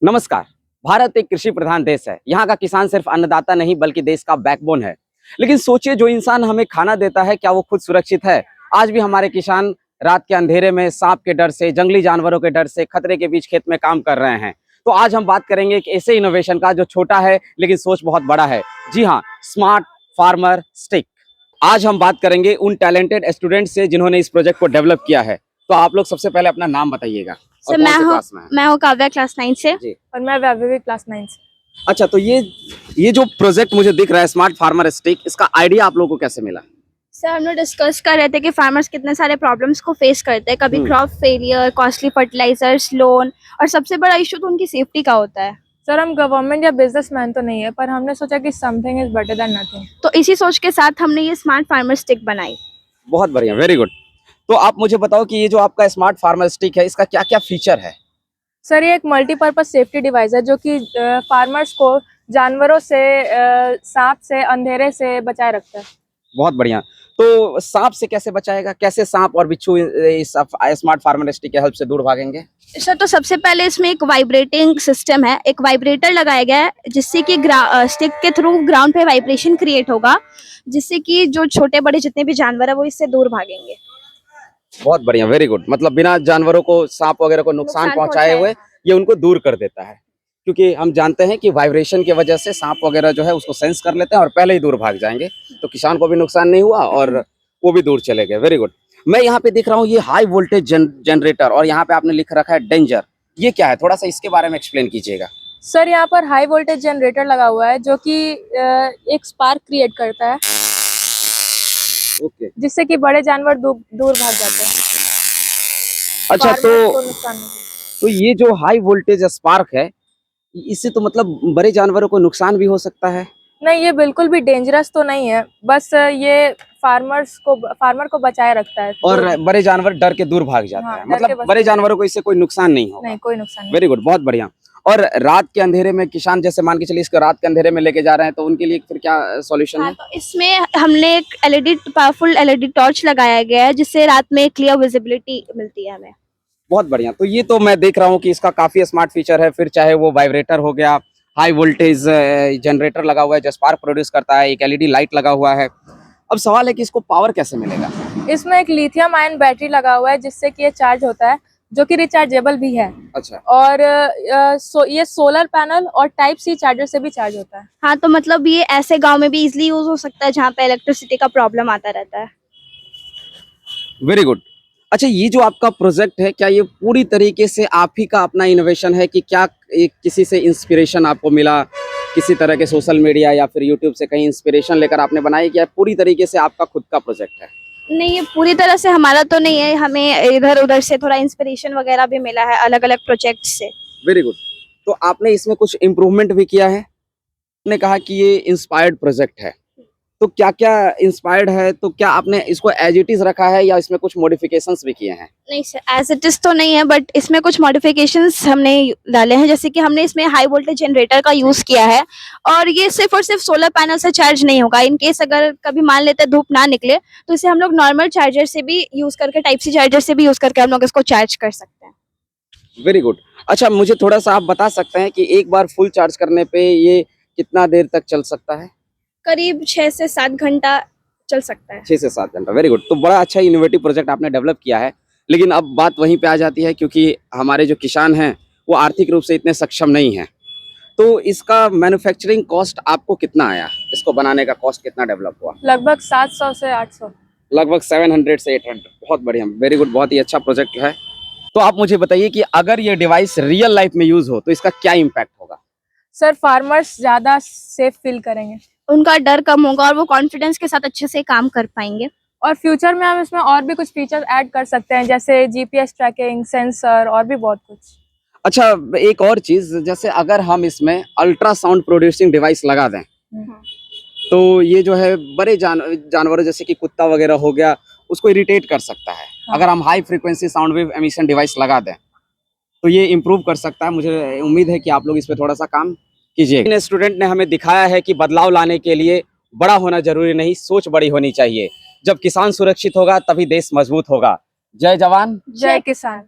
नमस्कार। भारत एक कृषि प्रधान देश है। यहाँ का किसान सिर्फ अन्नदाता नहीं बल्कि देश का बैकबोन है। लेकिन सोचिए, जो इंसान हमें खाना देता है, क्या वो खुद सुरक्षित है? आज भी हमारे किसान रात के अंधेरे में सांप के डर से, जंगली जानवरों के डर से, खतरे के बीच खेत में काम कर रहे हैं। तो आज हम बात करेंगे एक ऐसे इनोवेशन का जो छोटा है लेकिन सोच बहुत बड़ा है। जी हाँ, स्मार्ट फार्मर स्टिक। आज हम बात करेंगे उन टैलेंटेड स्टूडेंट से जिन्होंने इस प्रोजेक्ट को डेवलप किया है। तो आप लोग सबसे पहले अपना नाम बताइएगा। सर मैं हूँ काव्या क्लास 9 से। जी। और मैं वैभवी क्लास 9 से। अच्छा, तो ये जो प्रोजेक्ट मुझे दिख रहा है स्मार्ट फार्मर स्टिक, इसका आइडिया आप लोगों को कैसे मिला? सर हम लोग डिस्कस कर रहे थे कि फार्मर्स कितने सारे प्रॉब्लम्स को फेस करते हैं, कभी crop failure, costly fertilisers, loan, और सबसे बड़ा इशू तो उनकी सेफ्टी का होता है। सर हम गवर्नमेंट या बिजनेसमैन तो नहीं है, पर हमने सोचा कि something is better than nothing. तो इसी सोच के साथ हमने ये स्मार्ट फार्मर स्टिक बनाई। बहुत बढ़िया, वेरी गुड। तो आप मुझे बताओ कि ये जो आपका स्मार्ट फार्मर स्टिक है, इसका क्या क्या फीचर है? सर ये एक मल्टीपर्पज सेफ्टी डिवाइस है जो कि फार्मर्स को जानवरों से, सांप से, अंधेरे से बचाए रखता है। बहुत बढ़िया। तो सांप से कैसे बचाएगा? कैसे सांप और बिच्छू इस स्मार्ट फार्मर स्टिक के हेल्प से दूर भागेंगे? सर तो सबसे पहले इसमें एक वाइब्रेटिंग सिस्टम है, एक वाइब्रेटर लगाया गया है जिससे कि स्टिक के थ्रू ग्राउंड पे वाइब्रेशन क्रिएट होगा, जिससे कि जो छोटे बड़े जितने भी जानवर है वो इससे दूर भागेंगे। बहुत बढ़िया, वेरी गुड। मतलब बिना जानवरों को, सांप वगैरह को नुकसान पहुंचाए हुए ये उनको दूर कर देता है, क्योंकि हम जानते हैं कि वाइब्रेशन की वजह से सांप वगैरह जो है उसको सेंस कर लेते हैं और पहले ही दूर भाग जाएंगे। तो किसान को भी नुकसान नहीं हुआ और वो भी दूर चले गए। Very good. मैं यहाँ पे दिख रहा हूँ ये हाई वोल्टेज जनरेटर, और यहाँ पे आपने लिख रखा है डेंजर। ये क्या है? थोड़ा सा इसके बारे में एक्सप्लेन कीजिएगा। सर यहाँ पर हाई वोल्टेज जनरेटर लगा हुआ है जो कि एक स्पार्क क्रिएट करता है, ओके। जिससे कि बड़े जानवर दूर भाग जाते हैं। अच्छा, फार्मर्स को नुकसान नहीं। तो ये जो हाई वोल्टेज स्पार्क है, इससे तो मतलब बड़े जानवरों को नुकसान भी हो सकता है? नहीं, ये बिल्कुल भी डेंजरस तो नहीं है, बस ये फार्मर को बचाए रखता है। और बड़े जानवर डर के दूर भाग जाते हैं। मतलब बड़े जानवरों को इससे कोई नुकसान नहीं होगा? नहीं, कोई नुकसान नहीं। वेरी गुड, बहुत बढ़िया। और रात के अंधेरे में किसान, जैसे मान के चलिए इसको रात के अंधेरे में लेके जा रहे हैं, तो उनके लिए फिर क्या सॉल्यूशन है? तो इसमें हमने एक पावरफुल एलईडी टॉर्च लगाया गया है जिससे रात में क्लियर विजिबिलिटी मिलती है हमें। बहुत बढ़िया। तो ये तो मैं देख रहा हूँ कि इसका काफी स्मार्ट फीचर है। फिर चाहे वो वाइब्रेटर हो गया, हाई वोल्टेज जनरेटर लगा हुआ है जो स्पार्क प्रोड्यूस करता है, एक एलईडी लाइट लगा हुआ है। अब सवाल है कि इसको पावर कैसे मिलेगा? इसमें एक लिथियम आयन बैटरी लगा हुआ है जिससे कि ये चार्ज होता है, जो कि रिचार्जेबल भी है। अच्छा। और ये सोलर पैनल और टाइप सी चार्जर से भी चार्ज होता है। हाँ, तो मतलब ये ऐसे गांव में भी इजीली यूज हो सकता है जहाँ पे इलेक्ट्रिसिटी का प्रॉब्लम आता रहता है। Very good. अच्छा, ये जो आपका प्रोजेक्ट है, क्या ये पूरी तरीके से आप ही का अपना इनोवेशन है कि क्या किसी से इंस्पिरेशन आपको मिला, किसी तरह के सोशल मीडिया या फिर यूट्यूब से कहीं इंस्पिरेशन लेकर आपने बनाई, क्या पूरी तरीके से आपका खुद का प्रोजेक्ट है? नहीं, ये पूरी तरह से हमारा तो नहीं है, हमें इधर उधर से थोड़ा इंस्पिरेशन वगैरह भी मिला है अलग अलग प्रोजेक्ट से। Very good. तो आपने इसमें कुछ इम्प्रूवमेंट भी किया है? आपने कहा कि ये इंस्पायर्ड प्रोजेक्ट है, तो क्या क्या इंस्पायर्ड है? तो क्या आपने इसको एज इट इज रखा है या इसमें कुछ मॉडिफिकेशंस भी किए हैं? नहीं सर, एज इट इज तो नहीं है, बट इसमें कुछ मॉडिफिकेशंस हमने डाले हैं, जैसे कि हमने इसमें हाई वोल्टेज जनरेटर का यूज किया है। और ये सिर्फ और सिर्फ सोलर पैनल से चार्ज नहीं होगा। इन केस अगर कभी मान लेते धूप ना निकले तो इसे हम लोग नॉर्मल चार्जर से भी यूज करके, टाइप सी चार्जर से भी यूज करके हम लोग इसको चार्ज कर सकते हैं। Very good. अच्छा, मुझे थोड़ा सा आप बता सकते हैं कि एक बार फुल चार्ज करने पे ये कितना देर तक चल सकता है? करीब 6 से 7 घंटा चल सकता है। 6 से 7 घंटा। Very good. तो बड़ा अच्छा इनोवेटिव प्रोजेक्ट आपने डेवलप किया है। लेकिन अब बात वहीं पे आ जाती है, क्योंकि हमारे जो किसान हैं वो आर्थिक रूप से इतने सक्षम नहीं हैं। तो इसका मैन्युफैक्चरिंग कॉस्ट आपको कितना आया? इसको बनाने का कॉस्ट कितना डेवलप हुआ? लगभग 700 से 800। लगभग 700 से 800। बहुत बढ़िया, वेरी गुड, बहुत ही अच्छा प्रोजेक्ट है। तो आप मुझे बताइए कि अगर ये डिवाइस रियल लाइफ में यूज हो तो इसका क्या इम्पैक्ट होगा? सर फार्मर्स ज्यादा सेफ फील करेंगे, उनका डर कम होगा और वो कॉन्फिडेंस के साथ अच्छे से काम कर पाएंगे। और फ्यूचर में हम इसमें और भी कुछ फीचर ऐड कर सकते हैं, जैसे जीपीएस ट्रैकिंग, सेंसर और भी बहुत कुछ। अच्छा, एक और चीज, जैसे अगर हम इसमें अल्ट्रासाउंड प्रोड्यूसिंग डिवाइस लगा दें तो ये जो है बड़े जानवरों जैसे कि कुत्ता वगैरह हो गया, उसको इरिटेट कर सकता है। हाँ। अगर हम high frequency sound wave emission device लगा दें तो ये इम्प्रूव कर सकता है। मुझे उम्मीद है कि आप लोग इस पे थोड़ा सा काम कीजिए। इन स्टूडेंट ने हमें दिखाया है कि बदलाव लाने के लिए बड़ा होना जरूरी नहीं, सोच बड़ी होनी चाहिए। जब किसान सुरक्षित होगा तभी देश मजबूत होगा। जय जवान, जय किसान।